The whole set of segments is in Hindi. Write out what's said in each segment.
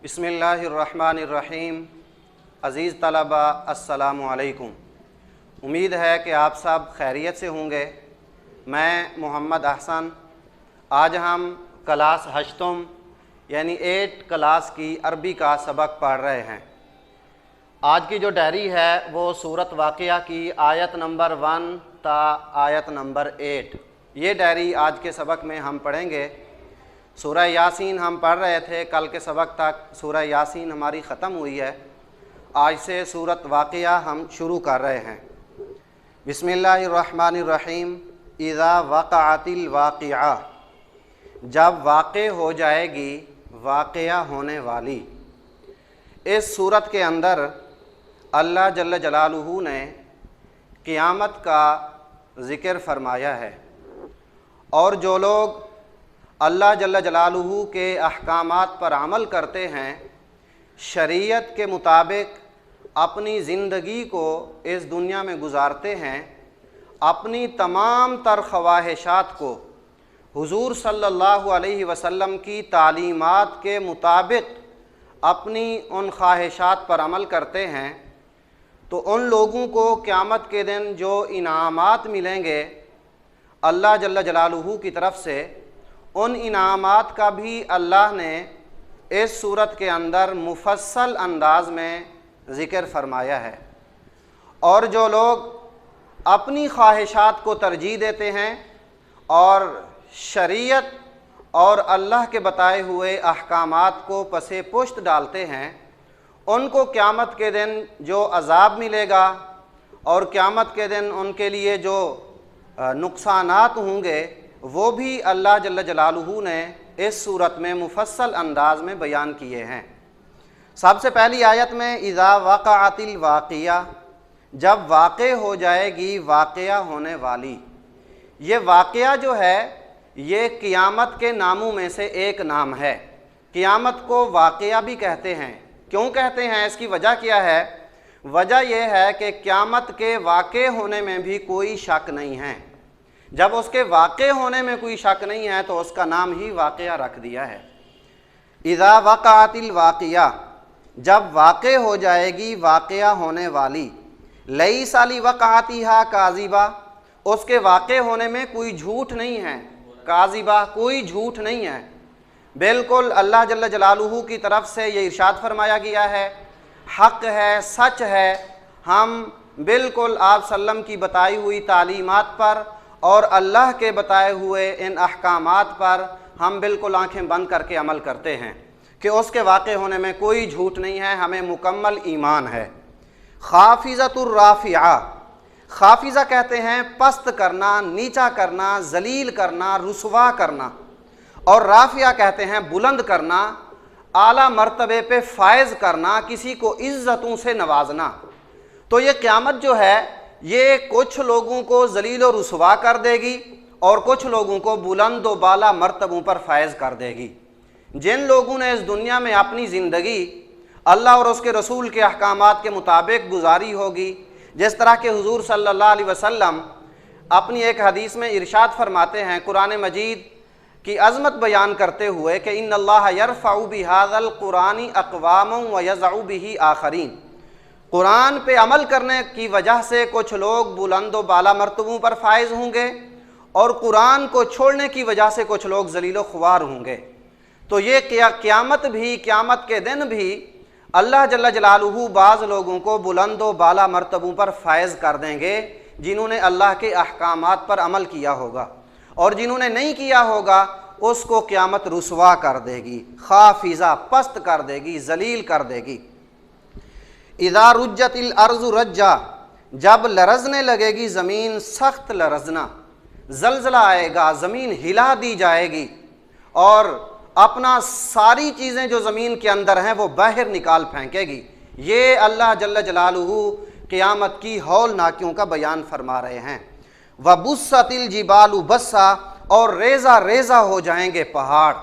बिस्मिल्लाहिर्रहमानिर्रहीम। अज़ीज़ तलबा अस्सलामु अलैकुम। उम्मीद है कि आप सब खैरियत से होंगे। मैं मोहम्मद अहसन। आज हम क्लास हश्तम यानी 8 क्लास की अरबी का सबक पढ़ रहे हैं। आज की जो डायरी है वो सूरत वाक़िया की आयत नंबर 1 ता आयत नंबर 8, ये डायरी आज के सबक में हम पढ़ेंगे। सूरह यासीन हम पढ़ रहे थे, कल के सबक तक सूरह यासीन हमारी ख़त्म हुई है। आज से सूरत वाक़िया हम शुरू कर रहे हैं। बिस्मिल्लाहिर्रहमानिर्रहीम। इज़ा वक़अतिल वाक़िआ, जब वाक़े हो जाएगी वाक़या होने वाली। इस सूरत के अंदर अल्लाह जल्ल जलालुहू ने क़ियामत का ज़िक्र फरमाया है, और जो लोग अल्लाह जल्ल जलालुहू के अहकामात पर अमल करते हैं, शरीयत के मुताबिक अपनी ज़िंदगी को इस दुनिया में गुजारते हैं, अपनी तमाम तर ख्वाहिशात को हुज़ूर सल्लल्लाहु अलैहि वसल्लम की तालीमात के मुताबिक अपनी उन ख्वाहिशात पर अमल करते हैं, तो उन लोगों को क़यामत के दिन जो इनामात मिलेंगे अल्लाह जल्ल जलालुहू की तरफ से, उन इनामात का भी अल्लाह ने इस सूरत के अंदर मुफस्सल अंदाज में ज़िक्र फरमाया है। और जो लोग अपनी ख्वाहिशात को तरजीह देते हैं और शरीयत और अल्लाह के बताए हुए अहकामात को पसे पुश्त डालते हैं, उनको क़यामत के दिन जो अज़ाब मिलेगा और क़यामत के दिन उनके लिए जो नुकसानात होंगे वो भी अल्लाह जल्ल जलालुहू ने इस सूरत में मुफस्सल अंदाज में बयान किए हैं। सबसे पहली आयत में इज़ा वक़अतिल वाक़िया, जब वाक़े हो जाएगी वाक़या होने वाली। ये वाक़या जो है ये क़ियामत के नामों में से एक नाम है। क़ियामत को वाक़या भी कहते हैं। क्यों कहते हैं, इसकी वजह क्या है? वजह यह है कि क़यामत के वाक़े होने में भी कोई शक नहीं है। जब उसके वाक़े होने में कोई शक नहीं है तो उसका नाम ही वाक़या रख दिया है। इज़ा वक़अतिल वाक़िया, जब वाक़े हो जाएगी वाक़या होने वाली। लैसा लिवक़अतिहा काज़िबा, उसके वाक़े होने में कोई झूठ नहीं है। काज़िबा, कोई झूठ नहीं है। बिल्कुल अल्लाह जल्ल जलालुहू की तरफ से ये इरशाद फरमाया गया है, हक़ है, सच है। हम बिल्कुल आप सल्लम की बताई हुई तालीमात पर और अल्लाह के बताए हुए इन अहकामात पर हम बिल्कुल आंखें बंद करके अमल करते हैं कि उसके वाक़े होने में कोई झूठ नहीं है, हमें मुकम्मल ईमान है। खाफिज़तुर राफ़िआ, खाफिज़ा कहते हैं पस्त करना, नीचा करना, जलील करना, रुसवा करना, और राफ़िआ कहते हैं बुलंद करना, आला मर्तबे पे फायज़ करना, किसी को इज़्ज़तों से नवाजना। तो ये क़यामत जो है ये कुछ लोगों को जलील और रुसवा कर देगी और कुछ लोगों को बुलंद व बाला मर्तबों पर फायज़ कर देगी। जिन लोगों ने इस दुनिया में अपनी ज़िंदगी अल्लाह और उसके रसूल के अहकामात के मुताबिक गुजारी होगी, जिस तरह के हुज़ूर सल्लल्लाहु अलैहि वसल्लम अपनी एक हदीस में इरशाद फरमाते हैं, कुरान मजीद की अज़मत बयान करते हुए कि इन्नल्लाह यरफ़उ बिहाज़ल कुरानी अक़वामन व यज़उ बिही आखरीन। कुरान पे अमल करने की वजह से कुछ लोग बुलंद व बाला मर्तबों पर फायज़ होंगे और कुरान को छोड़ने की वजह से कुछ लोग ज़लील व ख्वार होंगे। तो ये क़यामत भी, क़यामत के दिन भी अल्लाह जल्ल जलालुहू बाज़ लोगों को बुलंद व बाला मर्तबों पर फायज़ कर देंगे जिन्होंने अल्लाह के अहकामात पर अमल किया होगा, और जिन्होंने नहीं किया होगा उसको क़यामत रुसवा कर देगी, खाफिज़ा पस्त कर देगी, जलील कर देगी। इज़ा रुज्जतिल अर्ज़ु रज्जा, जब लरज़ने लगेगी ज़मीन सख्त लरज़ना, ज़लज़ला आएगा, ज़मीन हिला दी जाएगी और अपना सारी चीज़ें जो ज़मीन के अंदर हैं वो बाहर निकाल फेंकेगी। ये अल्लाह जल्ल जलालुहू क़यामत की हौलनाकियों का बयान फरमा रहे हैं। वबुस्सतिल जिबालु बस्सा, और रेज़ा रेज़ा हो जाएंगे पहाड़।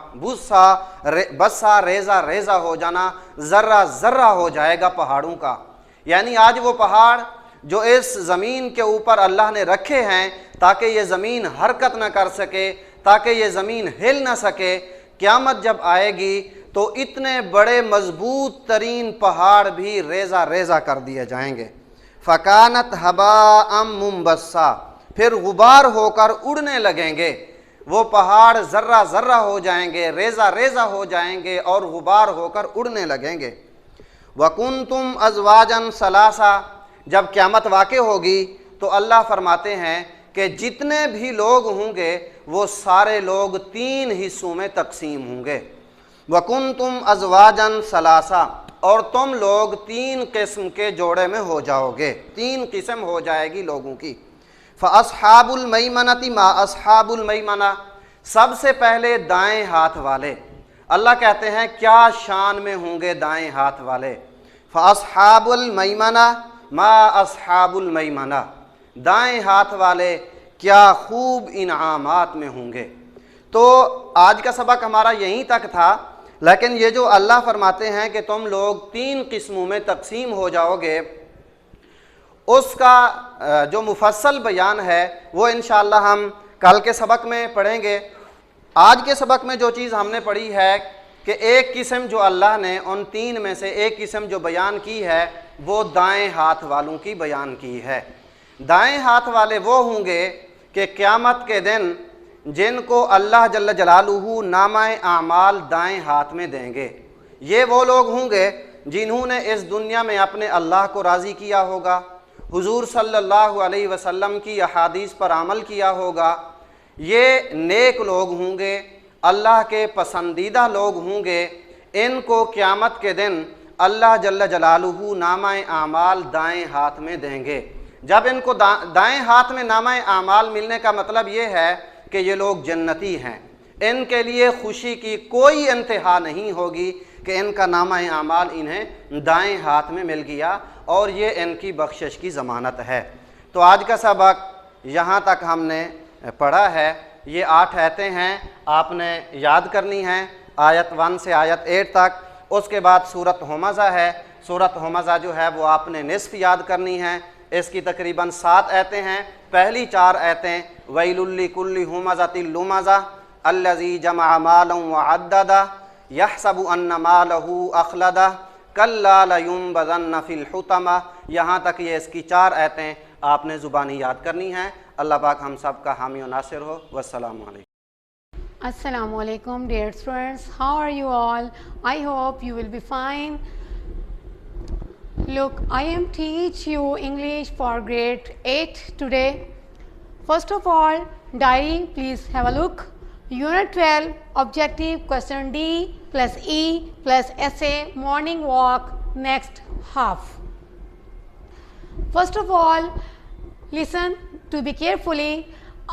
बस्सा रेज़ा रेज़ा हो जाना, ज़र्रा ज़र्रा हो जाएगा पहाड़ों का। यानी आज वो पहाड़ जो इस ज़मीन के ऊपर अल्लाह ने रखे हैं ताकि ये ज़मीन हरकत न कर सके, ताकि ये ज़मीन हिल न सके, क़यामत जब आएगी तो इतने बड़े मजबूत तरीन पहाड़ भी रेज़ा रेज़ा कर दिए जाएंगे। फ़कानत हबाअम मुंबस्सा, फिर गुबार होकर उड़ने लगेंगे। वो पहाड़ ज़र्रा ज़र्रा हो जाएंगे, रेज़ा रेज़ा हो जाएंगे और गुबार होकर उड़ने लगेंगे। वकुंतुम अज़वाजन सलासा, जब क़यामत वाक़े होगी तो अल्लाह फरमाते हैं कि जितने भी लोग होंगे वो सारे लोग 3 हिस्सों में तकसीम होंगे। वकुंतुम अज़वाजन सलासा, और तुम लोग 3 किस्म के जोड़े में हो जाओगे, 3 किस्म हो जाएगी लोगों की। फ़अस्हाबुल मैमनति मा अस्हाबुल मैमना, सबसे पहले दाएं हाथ वाले। अल्लाह कहते हैं क्या शान में होंगे दाएं हाथ वाले। फ़अस्हाबुल मैमना मा अस्हाबुल मैमना, दाएं हाथ वाले क्या खूब इनामात में होंगे। तो आज का सबक हमारा यहीं तक था, लेकिन ये जो अल्लाह फरमाते हैं कि तुम लोग 3 किस्मों में तकसीम हो जाओगे, उसका जो मुफस्सल बयान है वो इंशाअल्लाह हम कल के सबक में पढ़ेंगे। आज के सबक में जो चीज़ हमने पढ़ी है कि एक किस्म जो अल्लाह ने उन 3 में से एक किस्म जो बयान की है वो दाएं हाथ वालों की बयान की है। दाएं हाथ वाले वो होंगे कि क़यामत के दिन जिनको अल्लाह जल्ल जलालुहु नामाए आमाल दाएं हाथ में देंगे। ये वो लोग होंगे जिन्होंने इस दुनिया में अपने अल्लाह को राज़ी किया होगा, हुजूर सल्लल्लाहु अलैहि वसल्लम की अहादीस पर अमल किया होगा। ये नेक लोग होंगे, अल्लाह के पसंदीदा लोग होंगे। इनको क़यामत के दिन अल्लाह जल्ल जलालुहु नामाए आमाल दाएं हाथ में देंगे। जब इनको दाएं हाथ में नामाए आमाल मिलने का मतलब ये है कि ये लोग जन्नती हैं। इनके लिए खुशी की कोई इंतहा नहीं होगी कि इनका नामाए आमाल इन्हें दाएं हाथ में मिल गया और ये इनकी बख्शिश की ज़मानत है। तो आज का सबक यहाँ तक हमने पढ़ा है। ये 8 आयतें हैं, आपने याद करनी हैं, आयत 1 से आयत 8 तक। उसके बाद सूरत हुमज़ा है, सूरत हुमज़ा जो है वो आपने निस्फ़ याद करनी है। इसकी तकरीबन 7 आयतें हैं। पहली 4 आयतें वैलुल लिकुल्लि हुमज़तिल लुमज़ा अल्लज़ी जमअ मालन व अद्ददा यहसबु अन्न मालहु अख़लदा कल्ला लयुंबज़न्न फ़िल हुतमा। यहाँ तक ये इसकी 4 आयतें आपने ज़ुबानी याद करनी हैं। अल्लाह पाक हम सब का हामी व नासिर हो। वस्सलामु अलैकुम। Assalamu alaikum dear students, how are you all? I hope you will be fine. Look, I am teach you English for grade 8 today. First of all, diary, please have a look. Unit 12, objective question D plus E plus essay, morning walk, next half. First of all, listen to be carefully.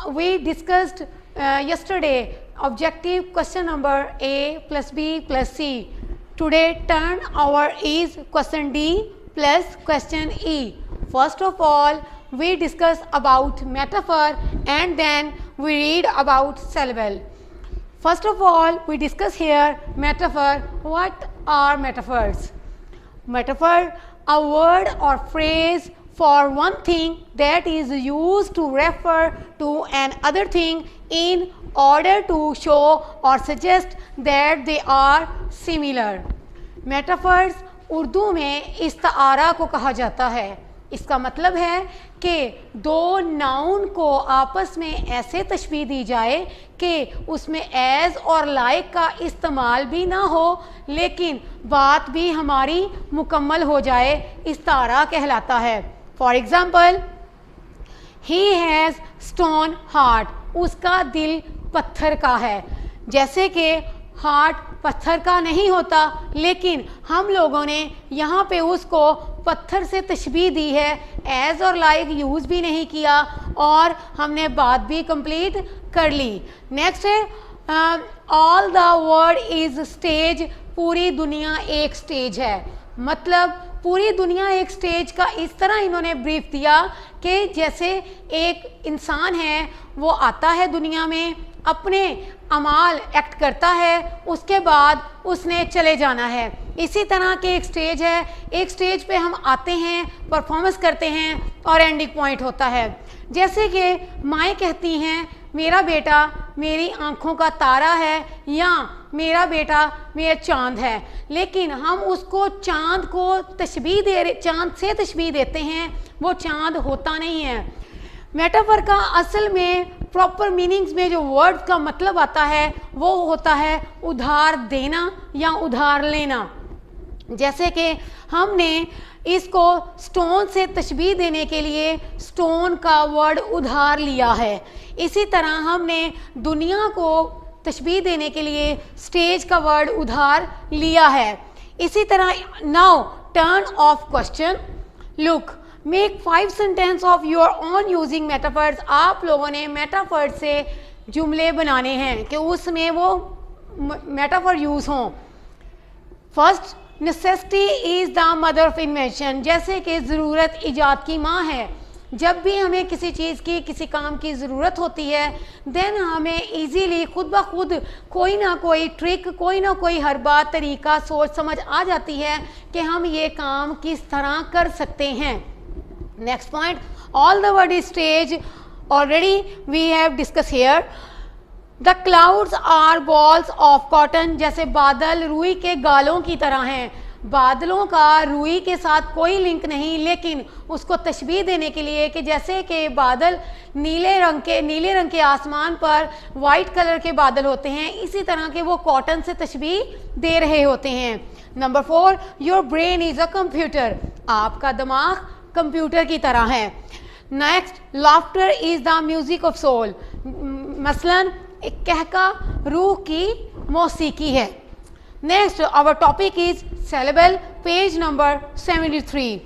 We discussed yesterday objective question number A plus B plus C. Today turn our is question D plus question E. First of all, we discuss about metaphor and then we read about syllable. First of all, we discuss here metaphor. What are metaphors? Metaphor, a word or phrase for one thing that is used to refer to another thing in order to show or suggest that they are similar. Metaphors Urdu में इस्तारा को कहा जाता है। इसका मतलब है कि 2 नाउन को आपस में ऐसे तशबीह दी जाए कि उसमें एज और लाइक का इस्तेमाल भी ना हो लेकिन बात भी हमारी मुकम्मल हो जाए, इस्तारा कहलाता है। For example, he has stone heart, उसका दिल पत्थर का है। जैसे कि हार्ट पत्थर का नहीं होता लेकिन हम लोगों ने यहाँ पे उसको पत्थर से तशबीह दी है, एज और लाइक यूज़ भी नहीं किया और हमने बात भी कंप्लीट कर ली। नेक्स्ट है all the world is stage, पूरी दुनिया एक स्टेज है। मतलब पूरी दुनिया एक स्टेज का इस तरह इन्होंने ब्रीफ दिया कि जैसे एक इंसान है, वो आता है दुनिया में, अपने अमाल एक्ट करता है, उसके बाद उसने चले जाना है। इसी तरह के एक स्टेज है, एक स्टेज पे हम आते हैं, परफॉर्मेंस करते हैं और एंडिंग पॉइंट होता है। जैसे कि माएँ कहती हैं मेरा बेटा मेरी आँखों का तारा है, या मेरा बेटा मेरा चांद है, लेकिन हम उसको चांद को चांद से तशबीह देते हैं, वो चांद होता नहीं है। मेटाफर का असल में प्रॉपर मीनिंग्स में जो वर्ड का मतलब आता है वो होता है उधार देना या उधार लेना। जैसे कि हमने इसको स्टोन से तशबीह देने के लिए स्टोन का वर्ड उधार लिया है, इसी तरह हमने दुनिया को तशबीह देने के लिए स्टेज का वर्ड उधार लिया है। इसी तरह now turn off question, look make 5 sentence of your on using metaphors. आप लोगों ने मेटाफर से जुमले बनाने हैं कि उसमें वो मेटाफर यूज़ हों। First, necessity is the mother of invention. जैसे कि ज़रूरत ईजाद की माँ है। जब भी हमें किसी चीज़ की, किसी काम की ज़रूरत होती है, देन हमें इजीली खुद ब खुद कोई ना कोई ट्रिक, कोई ना कोई हर बात, तरीका, सोच समझ आ जाती है कि हम ये काम किस तरह कर सकते हैं। Next point, all the word is stage, already we have discuss here. The clouds are balls of cotton. जैसे बादल रुई के गालों की तरह हैं। बादलों का रुई के साथ कोई लिंक नहीं, लेकिन उसको तशबीह देने के लिए कि जैसे कि बादल नीले रंग के आसमान पर वाइट कलर के बादल होते हैं, इसी तरह के वो कॉटन से तशबीह दे रहे होते हैं। Number 4, your brain is a computer. आपका दिमाग कंप्यूटर की तरह है। Next, laughter is the music of soul. मसलन एक कहका रूह की मौसीकी है। Next, our topic is syllable, page number 73.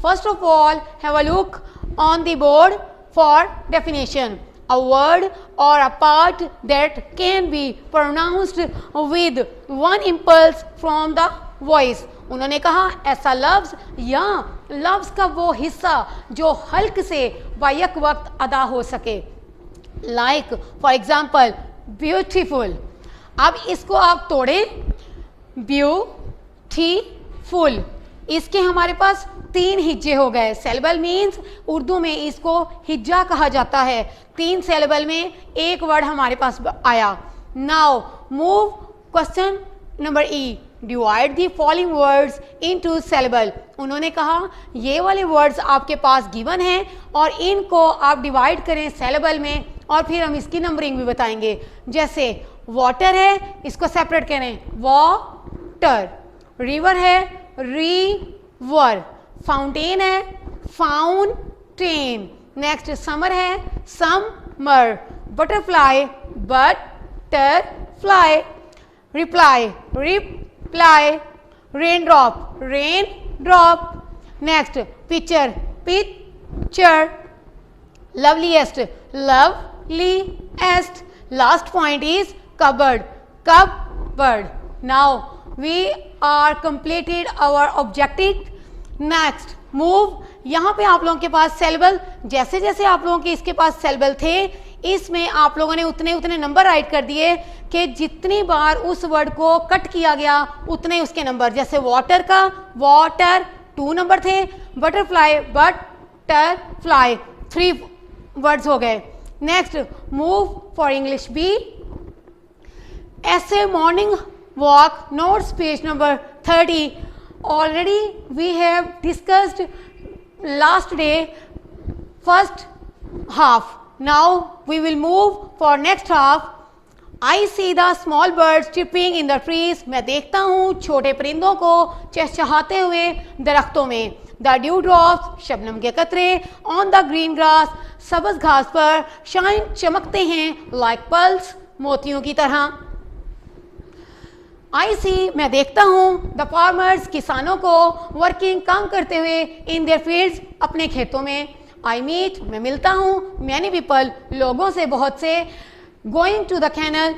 First of all, have a look on the board for definition. A word or a part that can be pronounced with one impulse from the voice. उन्होंने कहा ऐसा लफ्ज़ या लफ्ज़ का वो हिस्सा जो हल्क से बायक वक्त अदा हो सके। Like for example beautiful. अब इसको आप तोड़ें, ब्यूटीफुल, इसके हमारे पास 3 हिज्जे हो गए। सेलेबल मीन्स उर्दू में इसको हिज्जा कहा जाता है। 3 सेलेबल में एक वर्ड हमारे पास आया। Now move question number E, divide the following words into saleable. उन्होंने कहा ये वाले वर्ड्स आपके पास गिवन हैं और इनको आप डिवाइड करें सेलेबल में, और फिर हम इसकी नंबरिंग भी बताएंगे। जैसे वाटर है, इसको सेपरेट करें, वाटर। रिवर है, रिवर। फाउंटेन है, फाउंटेन। नेक्स्ट समर है, summer. Butterfly, butterfly. Reply, reply. Rain drop, rain drop. Next picture, picture. loveliest, loveliest. Last point is cupboard, cupboard. Now we are completed our objective. Next move. यहाँ पे आप लोगों के पास सेलेबल, जैसे जैसे आप लोगों के इसके पास सेलेबल थे, इसमें आप लोगों ने उतने उतने नंबर राइट कर दिए कि जितनी बार उस वर्ड को कट किया गया उतने उसके नंबर। जैसे वाटर का वाटर 2 नंबर थे, बटरफ्लाई बटरफ्लाई 3 वर्ड्स हो गए। Next move for English B, ऐसे morning walk notes page number 30. Already we have discussed last day first half. Now we will move for next half. I see the small birds chirping in the trees. मैं देखता हूँ छोटे परिंदों को चहचहाते हुए दरख्तों में। The dew drops, शबनम के कतरे, on the green grass, सबज घास पर, shine, चमकते हैं, like pearls, मोतियों की तरह। I see, मैं देखता हूँ, the farmers, किसानों को, working, काम करते हुए, in their fields, अपने खेतों में। I meet, मैं मिलता हूँ, many people, लोगों से, बहुत से, going to the canal,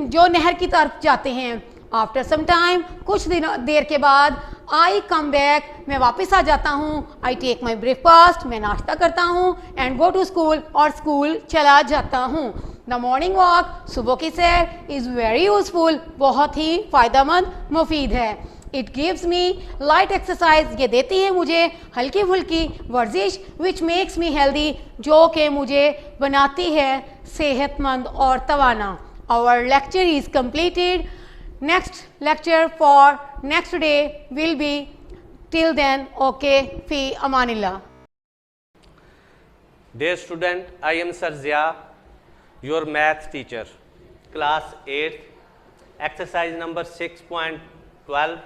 जो नहर की तरफ जाते हैं। After some time, कुछ देर के बाद, I come back, मैं वापस आ जाता हूँ। I take my breakfast, मैं नाश्ता करता हूँ, and go to school, और स्कूल चला जाता हूँ। The morning walk, सुबह की सैर, is very useful, बहुत ही फ़ायदेमंद, मुफीद है। It gives me light exercise, ये देती है मुझे हल्की फुल्की वर्जिश, which makes me healthy, जो कि मुझे बनाती है सेहतमंद और तवाना। our lecture is completed. Next lecture for next day will be. Till then, okay, fi amanillah. Dear student, I am Sir Zia, your math teacher, class 8th, exercise number 6.12.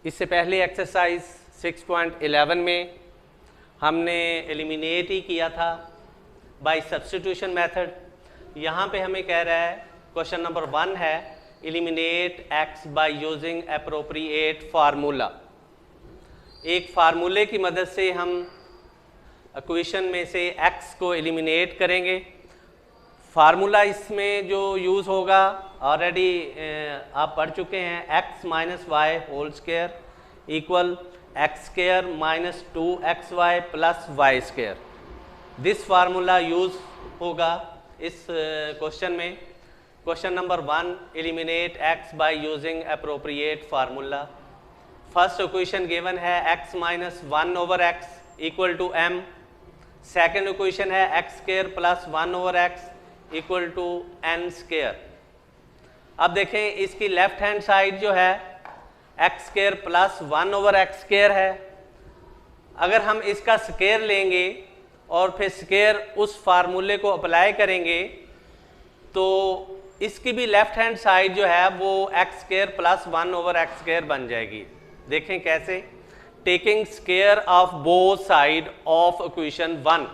इससे पहले एक्सरसाइज 6.11 में हमने एलिमिनेट ही किया था बाय सब्स्टिट्यूशन मेथड। यहाँ पे हमें कह रहा है क्वेश्चन नंबर 1 है eliminate x bye using appropriate formula. एक फार्मूले की मदद से हम इक्वेशन में से x को एलिमिनेट करेंगे। फार्मूला इसमें जो यूज़ होगा ऑलरेडी आप पढ़ चुके हैं, x minus Y whole square equal x square minus 2xy plus Y square. This formula use होगा इस क्वेश्चन में। Question number 1 eliminate x by using appropriate formula. First equation given है x minus 1 over X equal to m। Second equation है X square plus 1 over X equal to n square. अब देखें इसकी लेफ्ट हैंड साइड जो है X square plus 1 over x square है। अगर हम इसका स्क्वायर लेंगे और फिर स्क्वायर उस फार्मूले को अप्लाई करेंगे तो इसकी भी लेफ्ट हैंड साइड जो है वो x square plus 1 over x square बन जाएगी। देखें कैसे, taking square of both side of equation 1।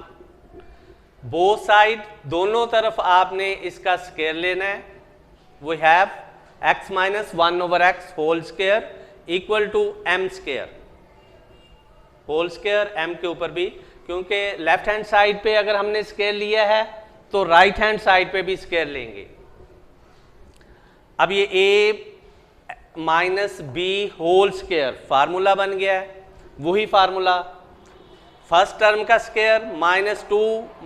Both side दोनों तरफ आपने इसका स्क्वायर लेना है। We have x minus 1 over x whole square equal to m square. Whole square m के ऊपर भी, क्योंकि लेफ्ट हैंड साइड पे अगर हमने स्क्वायर लिया है तो राइट हैंड साइड पे भी स्क्वायर लेंगे। अब ये a minus b whole square formula बन गया है। वही फार्मूला फर्स्ट टर्म का square minus 2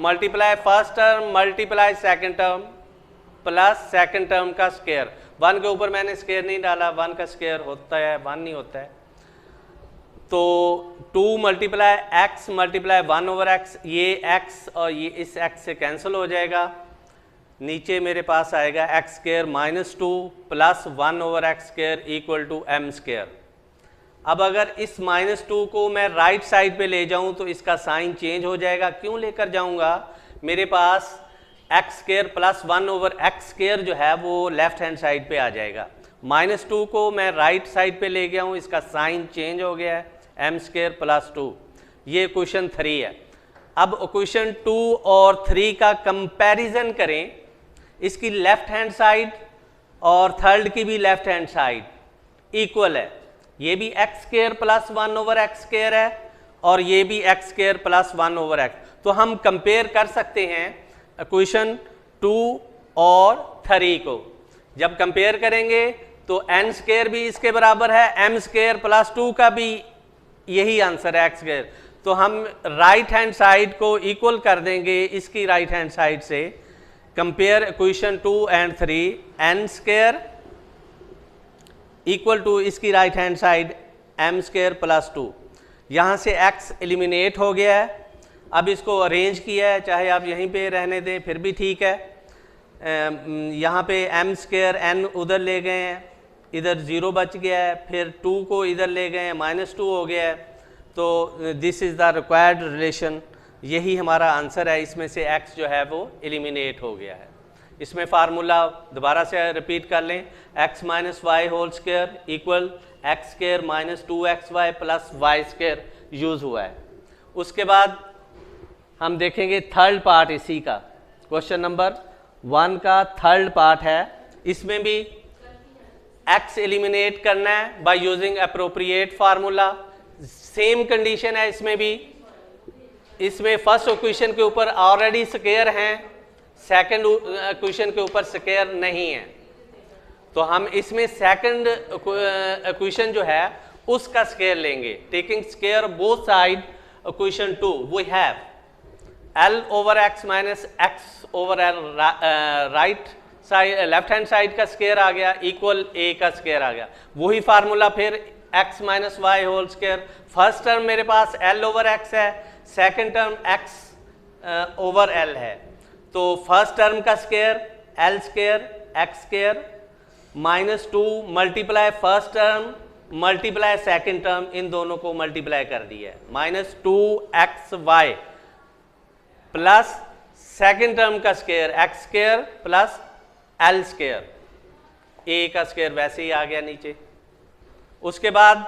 multiply first term multiply second term plus second term का स्क्वायर। 1 के ऊपर मैंने स्क्वायर नहीं डाला, 1 का स्क्वायर होता है 1 नहीं होता है। तो 2 multiply x multiply 1 over x, ये x और ये इस x से कैंसिल हो जाएगा। नीचे मेरे पास आएगा x square minus 2 plus 1 over x square equal to m square. अब अगर इस माइनस 2 को मैं राइट साइड पे ले जाऊं तो इसका साइन चेंज हो जाएगा। क्यों लेकर जाऊंगा, मेरे पास X square plus 1 over x square जो है वो लेफ्ट हैंड साइड पे आ जाएगा। माइनस 2 को मैं राइट साइड पे ले गया हूँ, इसका साइन चेंज हो गया है, m स्क्वायर प्लस 2। ये क्वेश्चन 3 है। अब क्वेश्चन 2 और 3 का कंपैरिजन करें। इसकी लेफ्ट हैंड साइड और थर्ड की भी लेफ्ट हैंड साइड इक्वल है। ये भी x square plus 1 over x square है और ये भी x square plus 1 over x. तो हम कंपेयर कर सकते हैं इक्वेशन 2 और 3 को। जब कंपेयर करेंगे तो n स्क्वायर भी इसके बराबर है, m स्क्वायर प्लस 2 का भी यही आंसर है एक्स स्क्वायर। तो हम राइट हैंड साइड को इक्वल कर देंगे इसकी राइट हैंड साइड से। Compare equation 2 and 3, n square equal to इसकी right hand side m square plus 2। यहाँ से x एलिमिनेट हो गया है। अब इसको अरेंज किया है, चाहे आप यहीं पे रहने दें फिर भी ठीक है। यहाँ पे m स्क्वायर n उधर ले गए हैं, इधर 0 बच गया है, फिर 2 को इधर ले गए हैं, माइनस 2 हो गया है। तो this is the required relation, यही हमारा आंसर है। इसमें से x जो है वो एलिमिनेट हो गया है। इसमें फार्मूला दोबारा से रिपीट कर लें, x minus Y whole square equal x square minus 2xy plus Y square use हुआ है। उसके बाद हम देखेंगे थर्ड पार्ट इसी का, क्वेश्चन नंबर 1 का थर्ड पार्ट है। इसमें भी x एलिमिनेट करना है by using appropriate formula. Same condition है इसमें भी। इसमें फर्स्ट इक्वेशन के ऊपर ऑलरेडी स्क्वायर हैं, सेकंड इक्वेशन के ऊपर स्क्वायर नहीं है। तो हम इसमें सेकंड इक्वेशन जो है उसका स्क्वायर लेंगे। Taking square both side equation 2 we have l over x minus x over l right side left hand side का स्क्वायर आ गया इक्वल a का स्क्वायर आ गया। वही फार्मूला फिर x minus Y whole square. First term मेरे पास l ओवर x है, second term x over l है। तो फर्स्ट टर्म का square L square x square -2 multiply first term multiply second term, इन दोनों को मल्टीप्लाई कर दिया है। -2xy प्लस सेकेंड टर्म का square x square plus L square, A का स्क्वायर वैसे ही आ गया नीचे। उसके बाद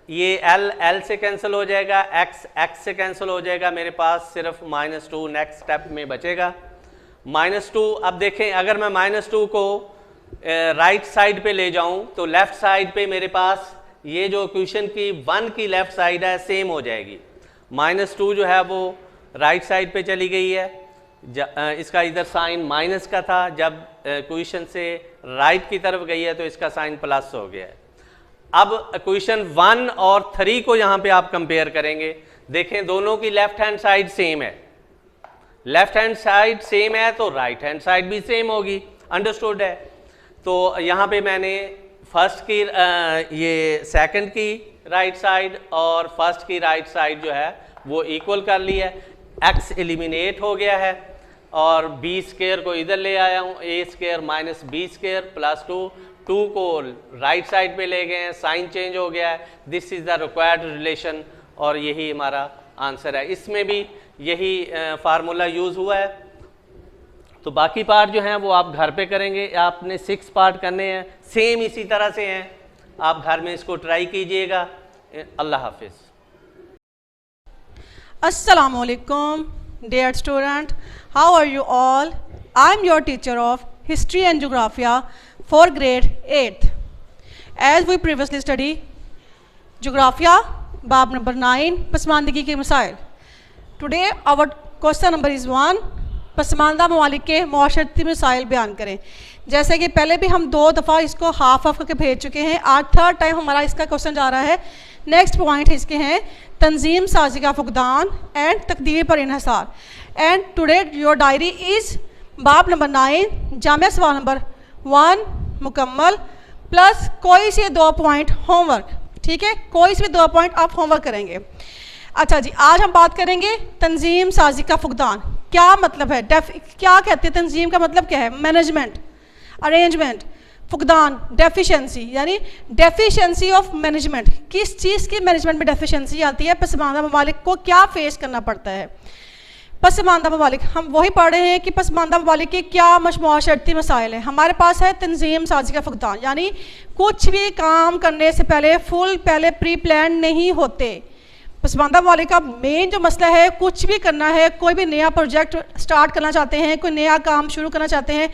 ये एल से कैंसिल हो जाएगा, एक्स से कैंसिल हो जाएगा, मेरे पास सिर्फ -2 नेक्स्ट स्टेप में बचेगा। -2 अब देखें, अगर मैं -2 को राइट साइड पे ले जाऊं तो लेफ्ट साइड पे मेरे पास ये जो इक्वेशन की 1 की लेफ्ट साइड है सेम हो जाएगी। -2 जो है वो राइट साइड पे चली गई है, इसका इधर साइन माइनस का था, जब इक्वेशन से राइट की तरफ गई है तो इसका साइन प्लस हो गया है। अब इक्वेशन 1 और 3 को यहाँ पे आप कंपेयर करेंगे, देखें दोनों की लेफ्ट हैंड साइड सेम है, लेफ्ट हैंड साइड सेम है तो राइट हैंड साइड भी सेम होगी, अंडरस्टूड है। तो यहाँ पे मैंने फर्स्ट की ये सेकंड की राइट साइड और फर्स्ट की राइट साइड जो है वो इक्वल कर ली है, एक्स एलिमिनेट हो गया है और बी स्क्वायर को इधर ले आया हूँ, A square minus B square plus 2 को राइट साइड पे ले गए हैं, साइन चेंज हो गया है। This is the required relation और यही हमारा आंसर है। इसमें भी यही फार्मूला यूज़ हुआ है। तो बाकी पार्ट जो हैं वो आप घर पे करेंगे, आपने 6 पार्ट करने हैं, सेम इसी तरह से हैं, आप घर में इसको ट्राई कीजिएगा। अल्लाह हाफिज़। Assalamu alaikum, dear student. How are you all? I am your teacher of History and Geography for grade 8th. As we previously studied Geography, Bab number 9, पसमानदगी के मसाइल. Today our question number is 1. Pasmanda ममालिक के मुआशरती मसाइल बयान करें। जैसे कि पहले भी हम 2 दफ़ा इसको हाफ करके भेज चुके हैं, आज 3rd टाइम हमारा इसका क्वेश्चन जा रहा है। नेक्स्ट पॉइंट इसके हैं तंजीम साजी का फुकदान एंड तकदीर पर इन्हसार। And today your diary is बाब नंबर 9, जामिया सवाल नंबर 1 मुकम्मल प्लस कोई से 2 पॉइंट होमवर्क। ठीक है, कोई से 2 पॉइंट आप होमवर्क करेंगे। अच्छा जी, आज हम बात करेंगे तंजीम साजी का फुकदान। क्या मतलब है, क्या कहते हैं तंजीम का मतलब क्या है? मैनेजमेंट, अरेंजमेंट, फुकदान, डेफिशिएंसी, यानी डेफिशिएंसी ऑफ मैनेजमेंट। किस चीज़ की मैनेजमेंट में डेफिशिएंसी आती है, पसमानदा ममालिक को क्या फेस करना पड़ता है। पसमानदा ममालिक, हम वही पढ़ रहे हैं कि पसमानदा ममालिक के क्या मुआशरती मसाइल हैं। हमारे पास है तंजीम साजी का फुकदान, यानी कुछ भी काम करने से पहले प्री प्लान नहीं होते। पसमानदा ममालिक का मेन जो मसला है, कुछ भी करना है, कोई भी नया प्रोजेक्ट स्टार्ट करना चाहते हैं, कोई नया काम शुरू करना चाहते हैं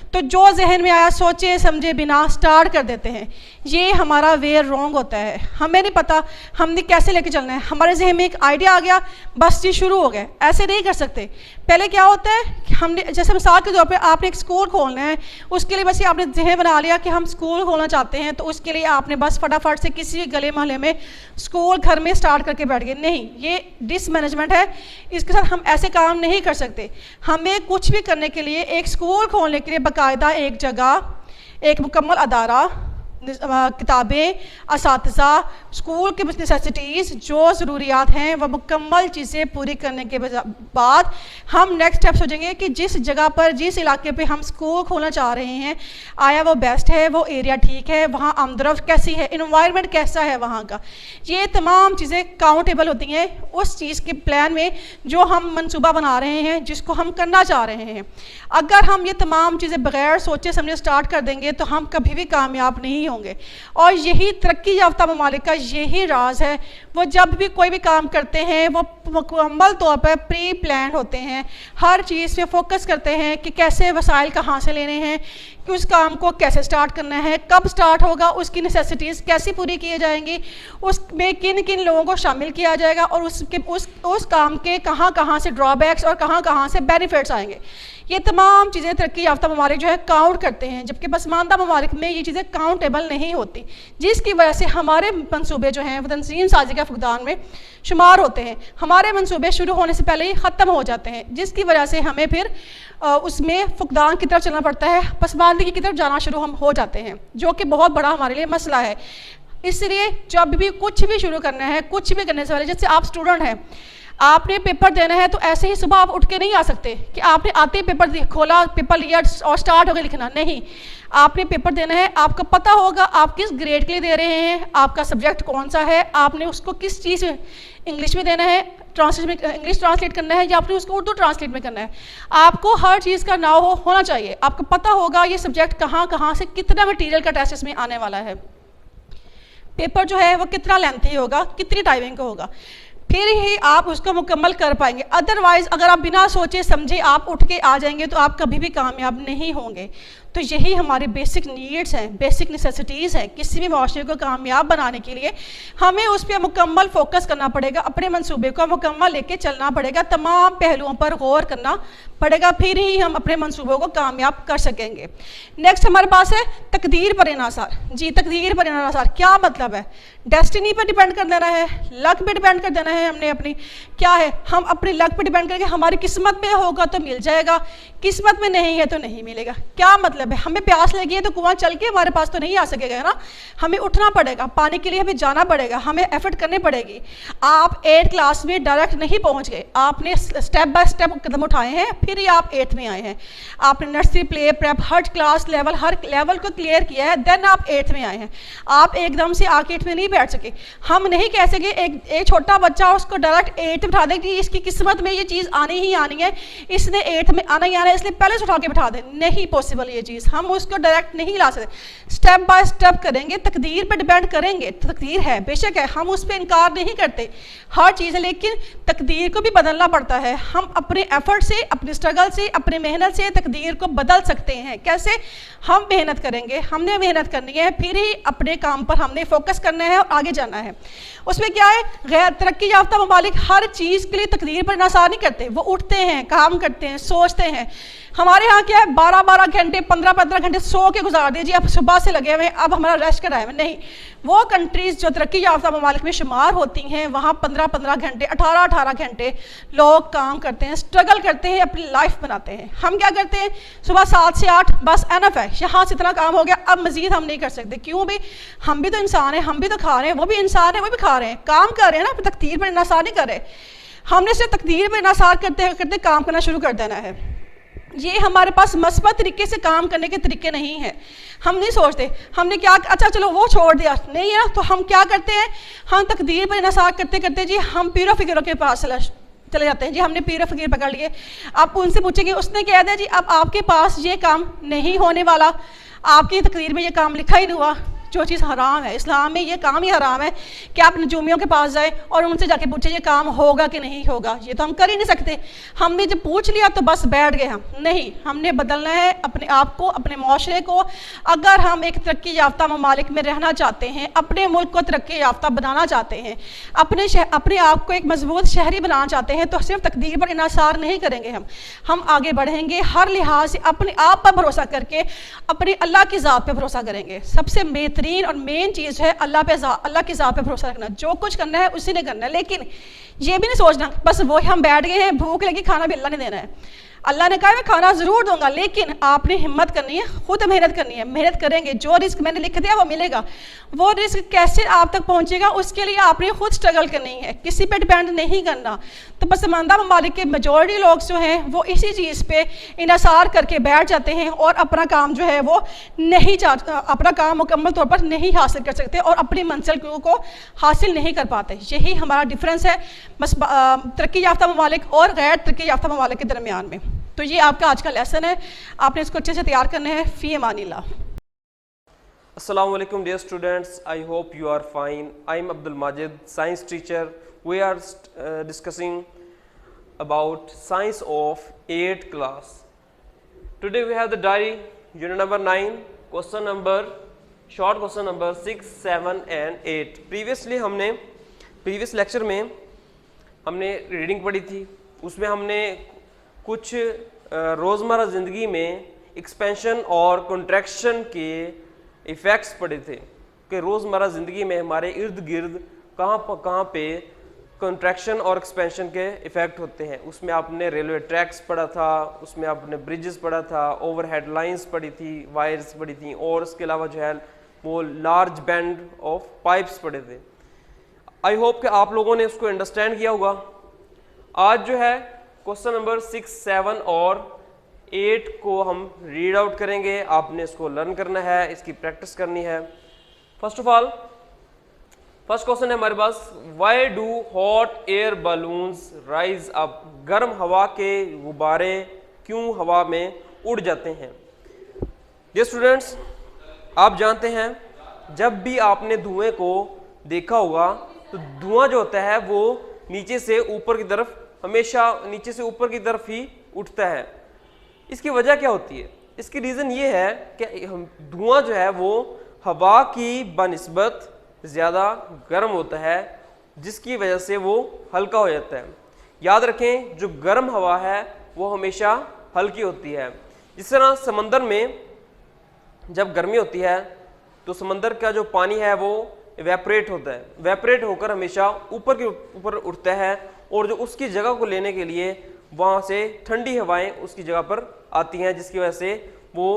तो जो जहन में आया सोचे समझे बिना स्टार्ट कर देते हैं। ये हमारा वे रॉन्ग होता है। हमें नहीं पता हमने कैसे लेके चलना है, हमारे जहन में एक आइडिया आ गया, बस ये शुरू हो गया। ऐसे नहीं कर सकते। पहले क्या होता है कि हमने, जैसे मिसाल के तौर पे आपने एक स्कूल खोलना है, उसके लिए बस ये आपने जहन बना लिया कि हम स्कूल खोलना चाहते हैं, तो उसके लिए आपने बस फटाफट से किसी भी गली मोहल्ले में स्कूल घर में स्टार्ट करके बैठ गए। नहीं, ये डिसमैनेजमेंट है। इसके साथ हम ऐसे काम नहीं कर सकते। हमें कुछ भी करने के लिए, एक स्कूल खोलने के लिए बाकायदा एक जगह, एक मुकम्मल अदारा, किताबें, असातिज़ा, स्कूल के नेसेसिटीज़, जो ज़रूरियात हैं वह मुकम्मल चीज़ें पूरी करने के बाद हम नेक्स्ट स्टेप सोचेंगे कि जिस जगह पर, जिस इलाके पे हम स्कूल खोलना चाह रहे हैं, आया वो बेस्ट है, वो एरिया ठीक है, वहाँ आमदरफ्त कैसी है, इन्वायरमेंट कैसा है वहाँ का। ये तमाम चीज़ें काउंटेबल होती हैं उस चीज़ के प्लान में जो हम मनसूबा बना रहे हैं, जिसको हम करना चाह रहे हैं। अगर हम ये तमाम चीज़ें बगैर सोचे समझे स्टार्ट कर देंगे तो हम कभी भी कामयाब नहीं होंगे। और यही तरक्की याफ्ता ममालिक का यही राज है, वो जब भी कोई भी काम करते हैं वो मुकम्मल तौर पर प्री प्लान होते हैं, हर चीज़ पे फोकस करते हैं कि कैसे वसाइल कहाँ से लेने हैं, कि उस काम को कैसे स्टार्ट करना है, कब स्टार्ट होगा, उसकी नेसेसिटीज़ कैसी पूरी की जाएंगी, उसमें किन किन लोगों को शामिल किया जाएगा और उस काम के कहाँ कहाँ से ड्रॉबैक्स और कहाँ कहाँ से बेनिफिट्स आएंगे। ये तमाम चीज़ें तरक्की याफ्ता ममालिक जो है काउंट करते हैं, जबकि पसमानदा ममालिक में ये चीज़ें काउंटेबल नहीं होती, जिसकी वजह से हमारे मंसूबे जो हैं वो तंजीम साजी का फुकदान में शुमार होते हैं। हमारे मंसूबे शुरू होने से पहले ही ख़त्म हो जाते हैं, जिसकी वजह से हमें फिर उसमें फुकदान की तरफ चलना पड़ता है, पसमानदगी की तरफ जाना शुरू हम हो जाते हैं, जो कि बहुत बड़ा हमारे लिए मसला है। इसलिए जब भी कुछ भी शुरू करना है, कुछ भी करने से पहले, जैसे आप स्टूडेंट हैं, आपने पेपर देना है तो ऐसे ही सुबह आप उठ के नहीं आ सकते कि आपने आते ही पेपर खोला, पेपर लिया और स्टार्ट हो गया लिखना, नहीं। आपने पेपर देना है, आपको पता होगा आप किस ग्रेड के लिए दे रहे हैं, आपका सब्जेक्ट कौन सा है, आपने उसको किस चीज़ में, इंग्लिश में देना है, ट्रांसलेट में, इंग्लिश ट्रांसलेट करना है या आपने उसको उर्दू ट्रांसलेट में करना है। आपको हर चीज़ का नाव होना चाहिए, आपको पता होगा ये सब्जेक्ट कहाँ कहाँ से कितना मटीरियल का टेस्ट में आने वाला है, पेपर जो है वो कितना लेंथी होगा, कितनी टाइमिंग का होगा, फिर ही आप उसको मुकम्मल कर पाएंगे। अदरवाइज़ अगर आप बिना सोचे समझे आप उठ के आ जाएंगे तो आप कभी भी कामयाब नहीं होंगे। तो यही हमारी बेसिक नीड्स हैं, बेसिक नेसेसिटीज़ हैं। किसी भी माशरे को कामयाब बनाने के लिए हमें उस पर मुकम्मल फोकस करना पड़ेगा, अपने मंसूबे को मुकम्मल लेके चलना पड़ेगा, तमाम पहलुओं पर गौर करना पड़ेगा, फिर ही हम अपने मंसूबों को कामयाब कर सकेंगे। नेक्स्ट हमारे पास है तकदीर पर इन्हिसार। जी, तकदीर पर इन्हिसार क्या मतलब है? डेस्टिनी पर डिपेंड कर देना है, लक पे डिपेंड कर देना है हमने अपनी, क्या है, हम अपने लक पे डिपेंड करेंगे, हमारी किस्मत में होगा तो मिल जाएगा, किस्मत में नहीं है तो नहीं मिलेगा। क्या मतलब है? हमें प्यास लगी है तो कुआं चल के हमारे पास तो नहीं आ सकेगा ना, हमें उठना पड़ेगा, पानी के लिए हमें जाना पड़ेगा, हमें एफर्ट करनी पड़ेगी। आप 8th क्लास में डायरेक्ट नहीं पहुंच गए, आपने स्टेप बाय स्टेप कदम उठाए हैं, फिर ही आप 8th में आए हैं। आपने नर्सरी, प्ले, प्रेप, हर क्लास लेवल, हर लेवल को क्लियर किया है, देन आप 8th में आए हैं। आप एकदम से आके 8th में नहीं बैठ सके। हम नहीं कह सके एक छोटा बच्चा उसको डायरेक्ट 8th में बिठा दे कि इसकी किस्मत में ये चीज़ आनी ही आनी है, इसने 8th में आना ही आना है, इसलिए पहले से उठा के बिठा दें, नहीं पॉसिबल ये चीज़, हम उसको डायरेक्ट नहीं ला सकते। स्टेप बाय स्टेप करेंगे, तकदीर पर डिपेंड करेंगे। तकदीर है, बेशक है, हम उस पर इनकार नहीं करते, हर चीज़ है, लेकिन तकदीर को भी बदलना पड़ता है। हम अपने एफर्ट से, अपने स्ट्रगल से, अपने मेहनत से तकदीर को बदल सकते हैं। कैसे? हम मेहनत करेंगे, हमने मेहनत करनी है, फिर ही अपने काम पर हमने फोकस करना है और आगे जाना है। उसमें क्या है, गैर तरक्की याफ्ता ममालिक हर चीज़ के लिए तकदीर पर इन्हिसार नहीं करते, वो उठते हैं, काम करते हैं, सोचते हैं। हमारे यहाँ क्या है, 12-12 घंटे, 15-15 घंटे सो के गुजार दिए जी, अब सुबह से लगे हुए, अब हमारा रेस्ट का टाइम है, नहीं। वो कंट्रीज़ जो तरक्की याफ्ता ममालिक में शुमार होती हैं, वहाँ 15-15 घंटे, 18-18 घंटे लोग काम करते हैं, स्ट्रगल करते हैं, अपनी लाइफ बनाते हैं। हम क्या करते हैं, सुबह 7 से 8 बस एनफ है, यहाँ से इतना काम हो गया, अब मज़ीद हम नहीं कर सकते। क्यों भी? हम भी तो इंसान हैं, हम भी तो खा रहे हैं, वो भी इंसान है, वो भी खा रहे हैं, काम कर रहे हैं ना, तकदीर पर इन्हिसार नहीं कर रहे। हमने सिर्फ तकदीर पर इन्हिसार करते करते काम करना शुरू कर देना है। ये हमारे पास मस्बत तरीके से काम करने के तरीके नहीं हैं। हम नहीं सोचते हमने क्या, अच्छा चलो वो छोड़ दिया, नहीं है ना, तो हम क्या करते हैं, हम तकदीर पर इन्हिसार करते करते जी हम पीरो फिक्रों के पास चले जाते हैं जी, हमने पीरो फकीर पकड़ लिए। आप उनसे पूछेंगे, उसने कह दिया जी अब आपके पास ये काम नहीं होने वाला, आपकी तकदीर में ये काम लिखा ही नहीं हुआ। जो चीज़ हराम है, इस्लाम में ये काम ही हराम है कि आप नजूमियों के पास जाए और उनसे जाके पूछे ये काम होगा कि नहीं होगा, ये तो हम कर ही नहीं सकते। हमने जब पूछ लिया तो बस बैठ गए हम, नहीं, हमने बदलना है अपने आप को, अपने माशरे को। अगर हम एक तरक्की याफ्ता ममालिक में रहना चाहते हैं, अपने मुल्क को तरक्की याफ्ता बनाना चाहते हैं, अपने आप को एक मजबूत शहरी बनाना चाहते हैं, तो सिर्फ तकदीर पर इन्हिसार नहीं करेंगे। हम आगे बढ़ेंगे हर लिहाज से, अपने आप पर भरोसा करके अपने अल्लाह की ज़ात पर भरोसा करेंगे। सबसे बेहतरीन और मेन चीज़ है अल्लाह की ज़ात पे भरोसा रखना। जो कुछ करना है उसी ने करना है, लेकिन ये भी नहीं सोचना बस वो हम बैठ गए हैं, भूख लगी, खाना भी अल्लाह ने देना है। अल्लाह ने कहा मैं खाना ज़रूर दूंगा, लेकिन आपने हिम्मत करनी है, खुद मेहनत करनी है। मेहनत करेंगे, जो रिस्क मैंने लिख दिया वो मिलेगा। वो रिस्क कैसे आप तक पहुंचेगा उसके लिए आपने खुद स्ट्रगल करनी है, किसी पे डिपेंड नहीं करना। तो पसमानदा ममालिक के मेजॉरिटी लोग जो हैं वो इसी चीज़ पे इन्हिसार करके बैठ जाते हैं और अपना काम जो है वो अपना काम मुकम्मल तौर पर नहीं हासिल कर सकते और अपनी मंजिल को हासिल नहीं कर पाते। यही हमारा डिफरेंस है बस तरक्की याफ्ता ममालिक और गैर तरक्की याफ्ता ममालिक के दरमियान में। तो ये आपका आज का लेसन है, आपने इसको अच्छे से तैयार करना है। फ़ी अमानिल्लाह। Assalamu alaikum dear students, I hope you are fine. I am Abdul Majid, science teacher. We are discussing about science of 8th class. Today we have the diary, unit number 9, short question number 6, 7 and 8. Previously हमने previous lecture में हमने रीडिंग पढ़ी थी, उसमें हमने कुछ रोज़मर्रा ज़िंदगी में एक्सपेंशन और कंट्रैक्शन के इफ़ेक्ट्स पढ़े थे कि रोज़मर्रा ज़िंदगी में हमारे इर्द गिर्द कहाँ पे कंट्रैक्शन और एक्सपेंशन के इफ़ेक्ट होते हैं। उसमें आपने रेलवे ट्रैक्स पढ़ा था, उसमें आपने ब्रिजेस पढ़ा था, ओवरहेड लाइंस पढ़ी थी, वायर्स पढ़ी थी, और इसके अलावा जो है वो लार्ज बैंड ऑफ पाइप्स पढ़े थे। आई होप कि आप लोगों ने उसको अंडरस्टैंड किया होगा। आज जो है क्वेश्चन नंबर 6, 7 और 8 को हम रीड आउट करेंगे। आपने इसको लर्न करना है, इसकी प्रैक्टिस करनी है। First of all first question है हमारे पास, why do hot air balloons rise up? गर्म हवा के गुब्बारे क्यों हवा में उड़ जाते हैं? ये स्टूडेंट्स, आप जानते हैं जब भी आपने धुएं को देखा होगा तो धुआं जो होता है वो नीचे से ऊपर की तरफ, हमेशा नीचे से ऊपर की तरफ ही उठता है। इसकी वजह क्या होती है? इसकी रीज़न ये है कि हम धुआं जो है वो हवा की बनिस्बत ज़्यादा गर्म होता है, जिसकी वजह से वो हल्का हो जाता है। याद रखें, जो गर्म हवा है वो हमेशा हल्की होती है। जिस तरह समंदर में जब गर्मी होती है तो समंदर का जो पानी है वो इवेपरेट होता है, इवेपरेट होकर हमेशा ऊपर के ऊपर उठता है, और जो उसकी जगह को लेने के लिए वहाँ से ठंडी हवाएं उसकी जगह पर आती हैं, जिसकी वजह से वो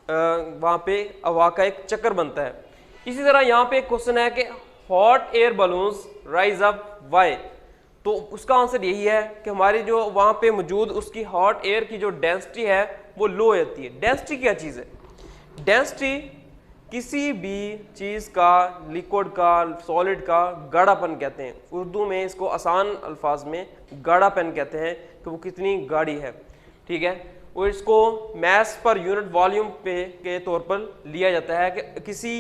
वहाँ पे हवा का एक चक्कर बनता है। इसी तरह यहाँ पे एक क्वेश्चन है कि hot air balloons rise up why? तो उसका आंसर यही है कि हमारी जो वहाँ पे मौजूद उसकी हॉट एयर की जो डेंसिटी है वो लो हो जाती है। डेंसिटी क्या चीज़ है? डेंसिटी किसी भी चीज़ का, लिक्विड का, सॉलिड का गाढ़ापन कहते हैं। उर्दू में इसको आसान अल्फाज में गाढ़ापन कहते हैं कि वो कितनी गाढ़ी है, ठीक है। और इसको मैस पर यूनिट वॉल्यूम पे के तौर पर लिया जाता है कि किसी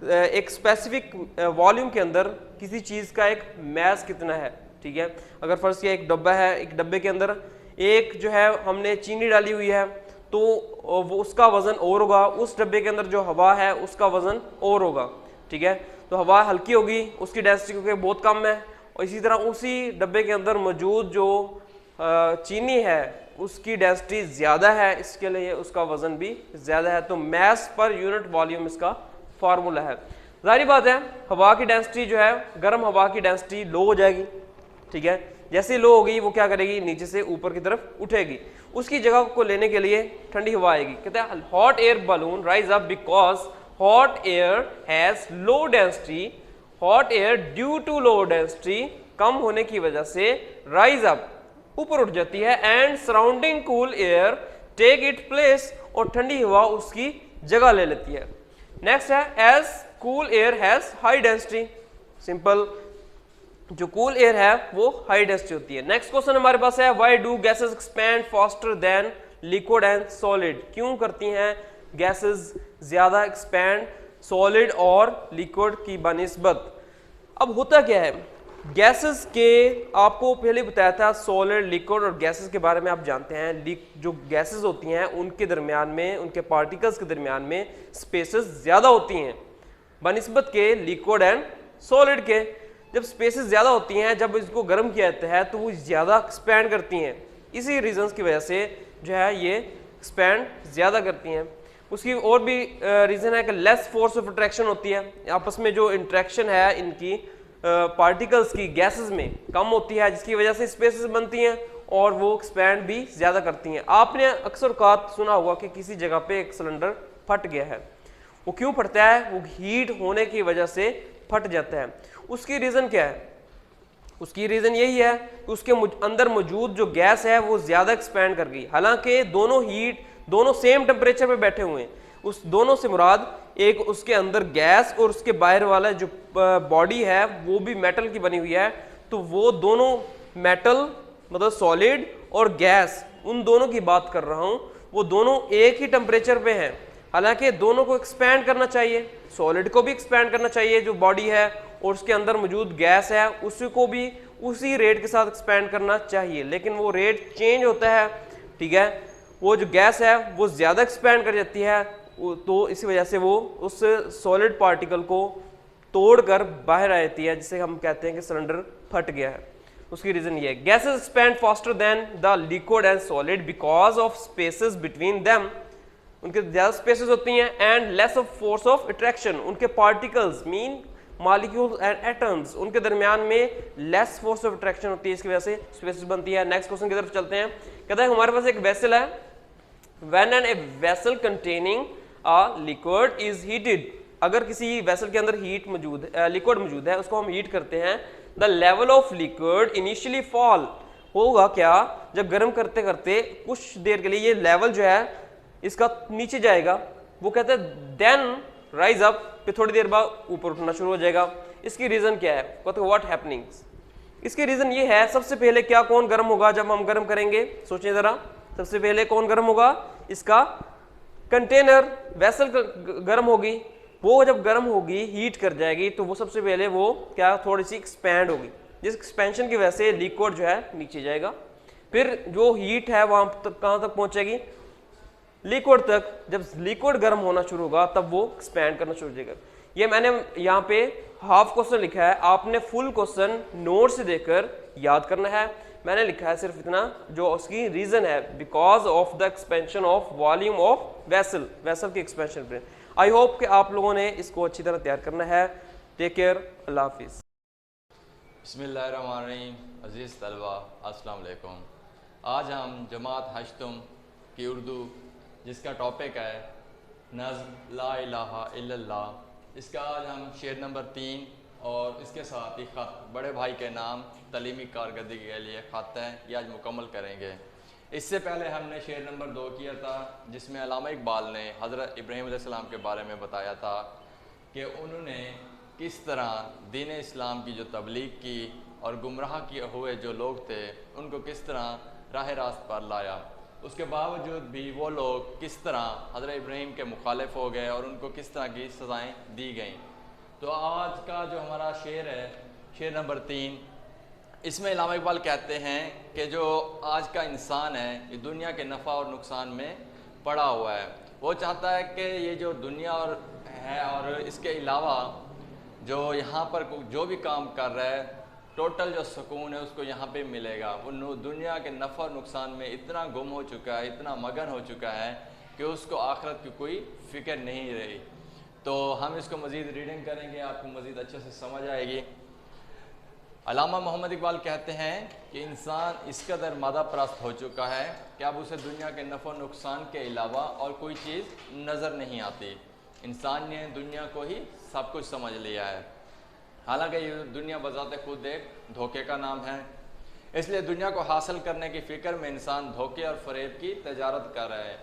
एक स्पेसिफिक वॉल्यूम के अंदर किसी चीज़ का एक मैस कितना है, ठीक है। अगर फर्स्ट किया एक डब्बा है, एक डब्बे के अंदर एक जो है हमने चीनी डाली हुई है तो वो उसका वज़न और होगा, उस डब्बे के अंदर जो हवा है उसका वज़न और होगा, ठीक है। तो हवा हल्की होगी, उसकी डेंसिटी क्योंकि बहुत कम है, और इसी तरह उसी डब्बे के अंदर मौजूद जो चीनी है उसकी डेंसिटी ज़्यादा है, इसके लिए उसका वज़न भी ज़्यादा है। तो मैस पर यूनिट वॉल्यूम इसका फार्मूला है। जाहिर बात है हवा की डेंसिटी जो है, गर्म हवा की डेंसिटी लो हो जाएगी, ठीक है। जैसे लो होगी वो क्या करेगी, नीचे से ऊपर की तरफ उठेगी, उसकी जगह को लेने के लिए ठंडी हवा आएगी। कहते हैं hot air balloon rise up because hot air has low density, hot air due to low density, कम होने की वजह से राइज अप ऊपर उठ जाती है, and surrounding cool air take it place, और ठंडी हवा उसकी जगह ले लेती है। नेक्स्ट है as cool air has high density, simple, जो कूल एयर है वो हाई डेंसिटी होती है। नेक्स्ट क्वेश्चन हमारे पास है why do gases expand faster then liquid and solid? क्यों करती हैं गैसेस ज्यादा एक्सपैंड सॉलिड और लिक्विड की बनिस्बत? अब होता क्या है, गैसेस के आपको पहले बताया था सॉलिड, लिक्विड और गैसेस के बारे में आप जानते हैं। जो गैसेस होती हैं उनके दरमियान में, उनके पार्टिकल्स के दरमियान में स्पेसेस ज़्यादा होती हैं बनिस्बत के लिक्विड एंड सॉलिड के। जब स्पेसेस ज़्यादा होती हैं, जब इसको गर्म किया जाता है तो वो ज़्यादा एक्सपैंड करती हैं। इसी रीजंस की वजह से जो है ये एक्सपैंड ज़्यादा करती हैं। उसकी और भी रीज़न है कि लेस फोर्स ऑफ अट्रैक्शन होती है, आपस में जो इंट्रैक्शन है इनकी पार्टिकल्स की गैसेस में कम होती है, जिसकी वजह से स्पेसेस बनती हैं और वो एक्सपैंड भी ज़्यादा करती हैं। आपने अक्सर औक़ात सुना होगा कि किसी जगह पे एक सिलेंडर फट गया है। वो क्यों फटता है? वो हीट होने की वजह से फट जाता है। उसकी रीज़न क्या है? उसकी रीज़न यही है कि उसके अंदर मौजूद जो गैस है वो ज़्यादा एक्सपैंड कर गई। हालांकि दोनों सेम टेम्परेचर पे बैठे हुए हैं। उस दोनों से मुराद एक उसके अंदर गैस और उसके बाहर वाला जो बॉडी है वो भी मेटल की बनी हुई है। तो वो दोनों मेटल मतलब सॉलिड और गैस, उन दोनों की बात कर रहा हूँ, वो दोनों एक ही टेम्परेचर पे हैं। हालांकि दोनों को एक्सपैंड करना चाहिए, सॉलिड को भी एक्सपैंड करना चाहिए जो बॉडी है, और उसके अंदर मौजूद गैस है उसको भी उसी रेट के साथ एक्सपैंड करना चाहिए, लेकिन वो रेट चेंज होता है, ठीक है। वो जो गैस है वो ज़्यादा एक्सपैंड कर जाती है, तो इसी वजह से वो उस सॉलिड पार्टिकल को तोड़कर बाहर आ जाती है, जिसे हम कहते हैं कि सिलेंडर फट गया है। उसकी रीज़न ये है gases expand faster than the liquid and solid because of spaces between them, उनके ज़्यादा स्पेसेस होती हैं, and less of force of attraction, उनके particles mean molecules and atoms, उनके दरमियान में लेस फोर्स ऑफ अट्रैक्शन होती है, इसकी वजह से स्पेसेस बनती है। नेक्स्ट क्वेश्चन की तरफ चलते हैं। कहता है हमारे पास एक वेसल है, when an a vessel containing a liquid is heated, अगर किसी वेसल के अंदर लिक्विड मौजूद है, उसको हम हीट करते हैं, the level of liquid initially fall, होगा क्या, जब गर्म करते करते कुछ देर के लिए ये लेवल जो है इसका नीचे जाएगा, वो कहते हैं देन राइज अप, फिर थोड़ी देर बाद ऊपर उठना शुरू हो जाएगा। इसकी रीज़न क्या है, कहते हैं व्हाट हैपनिंग्स। इसकी रीज़न ये है, सबसे पहले क्या कौन गर्म होगा जब हम गर्म करेंगे, सोचिए ज़रा, सबसे पहले कौन गर्म होगा, इसका कंटेनर वेसल गर्म होगी। वो जब गर्म होगी हीट कर जाएगी तो वो सबसे पहले वो क्या थोड़ी सी एक्सपैंड होगी, जिस एक्सपेंशन की वजह से लिक्विड जो है नीचे जाएगा। फिर जो हीट है वहाँ तक कहाँ तक पहुँचेगी, लिक्विड तक। जब लिक्विड गर्म होना शुरू होगा तब वो एक्सपैंड करना शुरू हो जाएगा। ये मैंने यहाँ पे हाफ क्वेश्चन लिखा है, आपने फुल क्वेश्चन नोट से देखकर याद करना है। मैंने लिखा है सिर्फ इतना, जो उसकी रीज़न है because of the expansion of volume of vessel, vessel की एक्सपेंशन पे। आई होप कि आप लोगों ने इसको अच्छी तरह तैयार करना है। टेक केयर, अल्लाह हाफिज़। बिस्मिल्लाहिर्रहमानिर्रहीम। अज़ीज़ तलबा अस्सलाम वालेकुम। आज हम जमात हश्तम की उर्दू, जिसका टॉपिक है नज़्म ला इलाहा इल्लल्लाह, इसका आज हम शेर नंबर 3 और इसके साथ ही ख़त बड़े भाई के नाम तलीमी कारकर्दगी के लिए ख़त है, ये आज मुकम्मल करेंगे। इससे पहले हमने शेर नंबर 2 किया था, जिसमें अल्लामा इकबाल ने हज़रत इब्राहीम अलैहिस्सलाम के बारे में बताया था कि उन्होंने किस तरह दीन इस्लाम की जो तबलीग की और गुमराह किए हुए जो लोग थे उनको किस तरह राह रास्त पर लाया। उसके बावजूद भी वो लोग किस तरह हज़रत इब्राहीम के मुखालिफ हो गए और उनको किस तरह की सज़ाएँ दी गईं। तो आज का जो हमारा शेर है, शेर नंबर 3, इसमें अल्लामा इकबाल कहते हैं कि जो आज का इंसान है ये दुनिया के नफ़ा और नुकसान में पड़ा हुआ है। वो चाहता है कि ये जो दुनिया और है और इसके अलावा जो यहाँ पर जो भी काम कर रहा है, टोटल जो सुकून है उसको यहाँ पे मिलेगा। वो दुनिया के नफ़ा और नुकसान में इतना गुम हो चुका है, इतना मगन हो चुका है कि उसको आखिरत की कोई फ़िक्र नहीं रही। तो हम इसको मज़ीद रीडिंग करेंगे, आपको मज़ीद अच्छे से समझ आएगी। अल्लामा मोहम्मद इकबाल कहते हैं कि इंसान इस कदर मादा परस्त हो चुका है कि अब उसे दुनिया के नफ़ो नुकसान के अलावा और कोई चीज़ नज़र नहीं आती। इंसान ने दुनिया को ही सब कुछ समझ लिया है, हालांकि ये दुनिया बज़ाते खुद एक धोखे का नाम है। इसलिए दुनिया को हासिल करने की फ़िक्र में इंसान धोखे और फ़रेब की तजारत कर रहा है।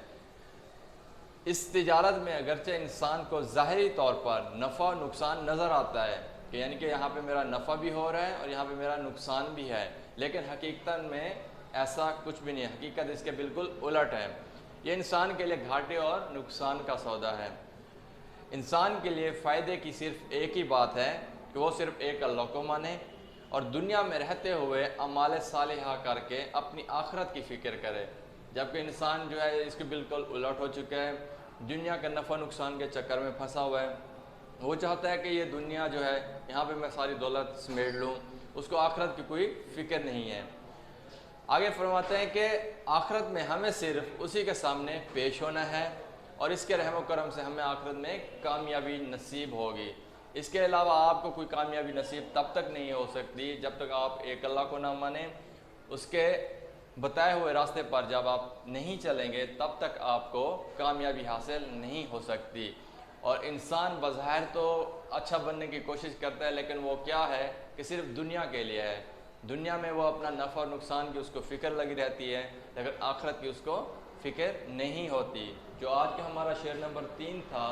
इस तिजारत में अगरचे इंसान को ज़ाहिरी तौर पर नफ़ा और नुकसान नज़र आता है कि यानी कि यहाँ पे मेरा नफ़ा भी हो रहा है और यहाँ पे मेरा नुकसान भी है, लेकिन हकीकत में ऐसा कुछ भी नहीं है। हकीकत इसके बिल्कुल उलट है। ये इंसान के लिए घाटे और नुकसान का सौदा है। इंसान के लिए फ़ायदे की सिर्फ एक ही बात है कि वो सिर्फ एक अल्लाह को माने और दुनिया में रहते हुए अमाल सालिहा करके अपनी आखिरत की फ़िक्र करे। जबकि इंसान जो है इसके बिल्कुल उलट हो चुका है, दुनिया के नफ़ा नुकसान के चक्कर में फंसा हुआ है। वो चाहता है कि ये दुनिया जो है यहाँ पे मैं सारी दौलत समेट लूँ, उसको आखिरत की कोई फ़िक्र नहीं है। आगे फरमाते हैं कि आखिरत में हमें सिर्फ उसी के सामने पेश होना है और इसके रहम करम से हमें आखिरत में कामयाबी नसीब होगी। इसके अलावा आपको कोई कामयाबी नसीब तब तक नहीं हो सकती जब तक आप एक अल्लाह को ना माने। उसके बताए हुए रास्ते पर जब आप नहीं चलेंगे तब तक आपको कामयाबी हासिल नहीं हो सकती। और इंसान बज़ाहिर तो अच्छा बनने की कोशिश करता है, लेकिन वो क्या है कि सिर्फ दुनिया के लिए है। दुनिया में वो अपना नफ़ा और नुकसान की उसको फ़िक्र लगी रहती है, लेकिन आखिरत की उसको फ़िक्र नहीं होती। जो आज का हमारा शेर नंबर 3 था,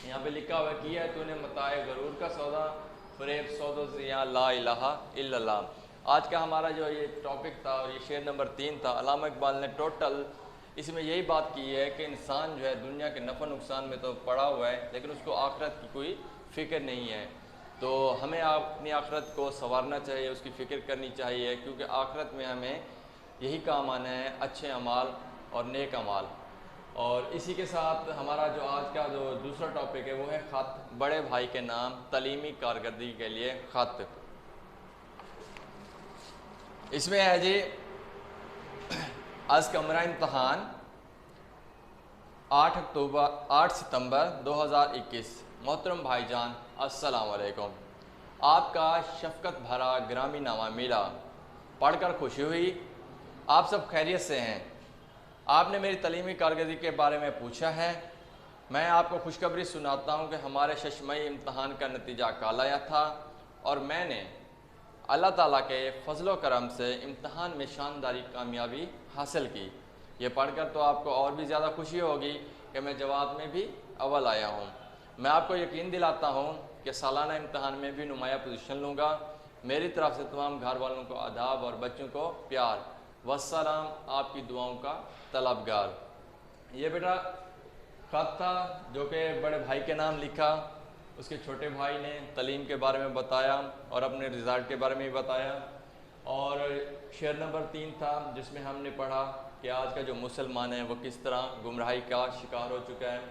यहाँ पे लिखा हुआ किया है तूने मताए गरूर का सौदा, फ़रेब सौदो ज़िया ला इलाहा इल्लल्लाह। आज का हमारा जो ये टॉपिक था और ये शेर नंबर 3 था, अल्लामा इकबाल ने टोटल इसमें यही बात की है कि इंसान जो है दुनिया के नफ़ा नुकसान में तो पड़ा हुआ है, लेकिन उसको आखिरत की कोई फ़िक्र नहीं है। तो हमें अपनी आखिरत को संवारना चाहिए, उसकी फ़िक्र करनी चाहिए, क्योंकि आखिरत में हमें यही काम आना है, अच्छे अमाल और नेक अमाल। और इसी के साथ हमारा जो आज का जो दूसरा टॉपिक है वो है ख़त बड़े भाई के नाम तलीमी कारकर्दगी के लिए ख़त। इसमें है जी आज कमरा इम्तहान 8 सितंबर 2021। मोहतरम भाईजान अस्सलाम वालेकुम। आपका शफ़क़त भरा ग्रामी नामा मिला, पढ़कर खुशी हुई। आप सब खैरियत से हैं। आपने मेरी तलीमी कारकर्दगी के बारे में पूछा है। मैं आपको खुशखबरी सुनाता हूं कि हमारे शशमई इम्तहान का नतीजा काल आया था और मैंने अल्लाह ताला के फजलो करम से इम्तहान में शानदारी कामयाबी हासिल की। ये पढ़कर तो आपको और भी ज़्यादा खुशी होगी कि मैं जवाब में भी अव्वल आया हूँ। मैं आपको यकीन दिलाता हूँ कि सालाना इम्तहान में भी नुमाया पोजीशन लूँगा। मेरी तरफ से तमाम घर वालों को आदाब और बच्चों को प्यार। वस्सलाम, आपकी दुआओं का तलबगार। ये बेटा ख़त था जो कि बड़े भाई के नाम लिखा। उसके छोटे भाई ने तलीम के बारे में बताया और अपने रिज़ल्ट के बारे में भी बताया। और शेर नंबर 3 था जिसमें हमने पढ़ा कि आज का जो मुसलमान है वो किस तरह गुमराही का शिकार हो चुका है।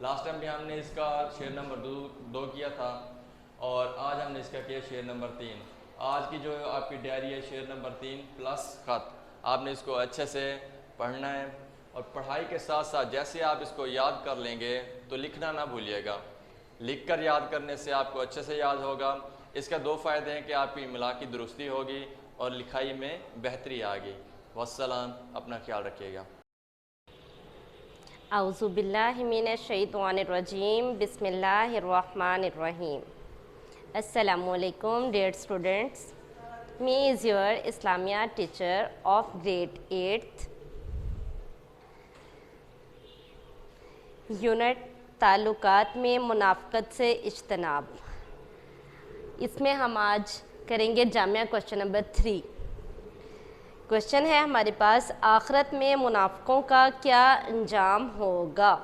लास्ट टाइम भी हमने इसका शेर नंबर 2 किया था और आज हमने इसका किया शेर नंबर 3। आज की जो आपकी डायरी है शेर नंबर 3 प्लस ख़त, आपने इसको अच्छे से पढ़ना है और पढ़ाई के साथ साथ जैसे आप इसको याद कर लेंगे तो लिखना ना भूलिएगा। लिख कर याद करने से आपको अच्छे से याद होगा। इसका 2 फ़ायदे हैं कि आपकी इमला की दुरुस्ती होगी और लिखाई में बेहतरी आएगी। वस्सलाम, अपना ख्याल रखिएगा। औज़ु बिल्लाहि मिनश शैतानिर रजीम, बिस्मिल्लाहिर्रहमानिर्रहीम। अस्सलामु अलैकुम dear students, me is your इस्लामिया teacher of grade 8th unit ताल्लुकात में मुनाफ़क़त से इज्तनाब। इसमें हम आज करेंगे जामिया क्वेश्चन नंबर 3। क्वेश्चन है हमारे पास, आखिरत में मुनाफ़िकों का क्या अंजाम होगा।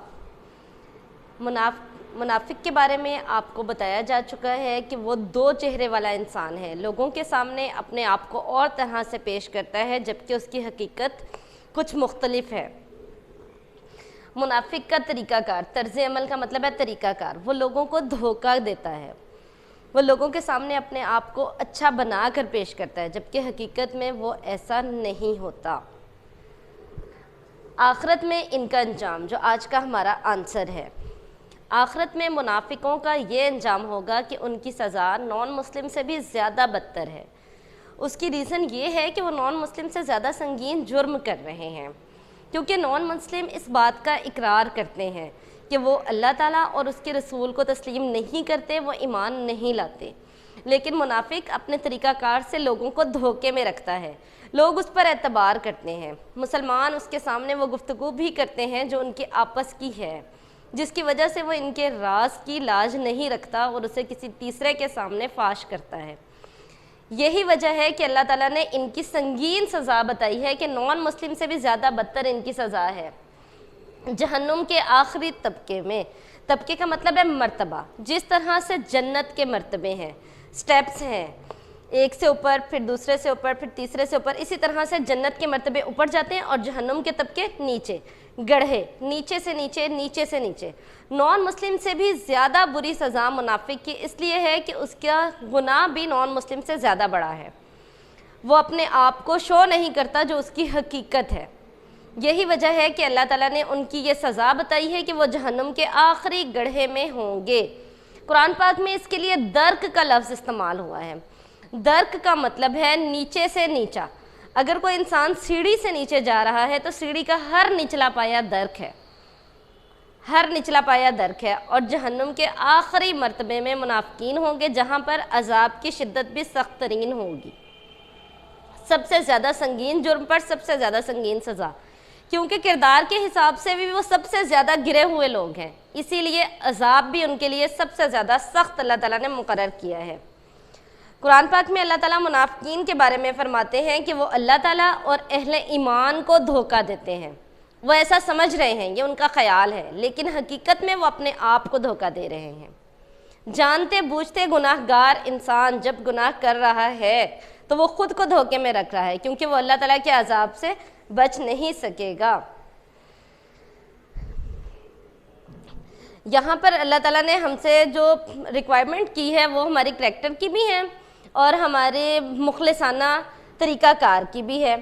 मुनाफिक के बारे में आपको बताया जा चुका है कि वो 2 चेहरे वाला इंसान है। लोगों के सामने अपने आप को और तरह से पेश करता है जबकि उसकी हकीकत कुछ मुख्तलिफ है। मुनाफिक का तरीक़ाकार, तर्ज़ अमल का मतलब है तरीक़ाकार, वो लोगों को धोखा देता है। वो लोगों के सामने अपने आप को अच्छा बना कर पेश करता है जबकि हकीकत में वो ऐसा नहीं होता। आखिरत में इनका अंजाम, जो आज का हमारा आंसर है, आखिरत में मुनाफिकों का ये अंजाम होगा कि उनकी सज़ा नॉन मुस्लिम से भी ज़्यादा बदतर है। उसकी रीज़न ये है कि वो नॉन मुस्लिम से ज़्यादा संगीन जुर्म कर रहे हैं, क्योंकि नॉन मुस्लिम इस बात का इकरार करते हैं कि वो अल्लाह ताला और उसके रसूल को तस्लीम नहीं करते, वो ईमान नहीं लाते। लेकिन मुनाफिक अपने तरीक़ाकार से लोगों को धोखे में रखता है, लोग उस पर एतबार करते हैं। मुसलमान उसके सामने वो गुफ्तगू भी करते हैं जो उनके आपस की है, जिसकी वजह से वो इनके राज की लाज नहीं रखता और उसे किसी तीसरे के सामने फाश करता है। यही वजह है कि अल्लाह ताला ने इनकी संगीन सज़ा बताई है कि नॉन मुस्लिम से भी ज़्यादा बदतर इनकी सज़ा है। जहन्नुम के आखिरी तबके में, तबके का मतलब है मर्तबा, जिस तरह से जन्नत के मर्तबे हैं, स्टेप्स हैं, एक से ऊपर, फिर दूसरे से ऊपर, फिर तीसरे से ऊपर, इसी तरह से जन्नत के मर्तबे ऊपर जाते हैं और जहन्नुम के तबके नीचे, गढ़े नीचे से नीचे, नीचे से नीचे। नॉन मुस्लिम से भी ज़्यादा बुरी सज़ा मुनाफिक की इसलिए है कि उसका गुनाह भी नॉन मुस्लिम से ज़्यादा बड़ा है। वो अपने आप को शो नहीं करता जो उसकी हकीकत है। यही वजह है कि अल्लाह ताला ने उनकी ये सज़ा बताई है कि वो जहन्नुम के आखिरी गड्ढे में होंगे। कुरान पाक में इसके लिए दर्क का लफ्ज़ इस्तेमाल हुआ है। दर्क का मतलब है नीचे से नीचा। अगर कोई इंसान सीढ़ी से नीचे जा रहा है तो सीढ़ी का हर निचला पाया दर्क है, हर निचला पाया दर्क है। और जहन्नुम के आखिरी मर्तबे में मुनाफिकीन होंगे जहाँ पर अजाब की शिद्दत भी सख्त तरीन होगी। सबसे ज़्यादा संगीन जुर्म पर सबसे ज़्यादा संगीन सज़ा, क्योंकि किरदार के हिसाब से भी वो सबसे ज़्यादा गिरे हुए लोग हैं, इसीलिए अजाब भी उनके लिए सबसे ज़्यादा सख्त अल्लाह ताला ने मुकर्रर किया है। कुरान पाक में अल्लाह ताला मुनाफिकीन के बारे में फरमाते हैं कि वो अल्लाह ताला और अहले ईमान को धोखा देते हैं। वो ऐसा समझ रहे हैं, ये उनका ख्याल है, लेकिन हकीकत में वो अपने आप को धोखा दे रहे हैं। जानते बूझते गुनाहगार इंसान जब गुनाह कर रहा है तो वो खुद को धोखे में रख रहा है, क्योंकि वो अल्लाह ताला के अजाब से बच नहीं सकेगा। यहाँ पर अल्लाह ताला ने हमसे जो रिक्वायरमेंट की है वो हमारी करैक्टर की भी है और हमारे मुखलिसाना तरीक़ाकार की भी है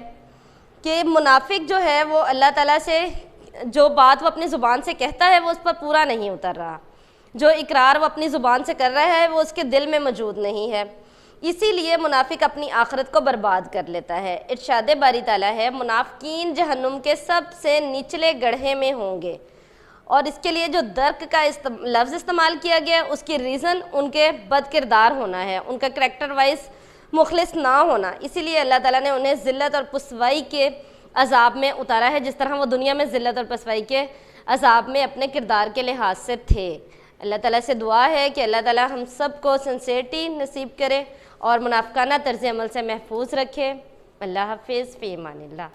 कि मुनाफिक जो है वो अल्लाह ताला से जो बात वो अपनी ज़ुबान से कहता है वो उस पर पूरा नहीं उतर रहा, जो इकरार वो अपनी ज़ुबान से कर रहा है वो उसके दिल में मौजूद नहीं है, इसीलिए मुनाफिक अपनी आखिरत को बर्बाद कर लेता है। इरशाद बारी ताला है, मुनाफिकीन जहन्नुम के सबसे निचले गड्ढे में होंगे। और इसके लिए जो दर्क का लफ्ज़ इस्तेमाल किया गया उसकी रीज़न उनके बद किरदार होना है, उनका करैक्टर वाइज मुखलिस ना होना, इसीलिए अल्लाह ताला ने उन्हें ज़िल्लत और पुसवाई के अजाब में उतारा है, जिस तरह वो दुनिया में ज़िल्लत और पुसवाई के अजाब में अपने किरदार के लिहाज से थे। अल्लाह ताला से दुआ है कि अल्लाह ताला हम सब को सिंसियरिटी नसीब करे और मुनाफिकाना तर्ज़ अमल से महफूज रखे। अल्लाह हाफ़िज़, फ़ी अमानिल्लाह।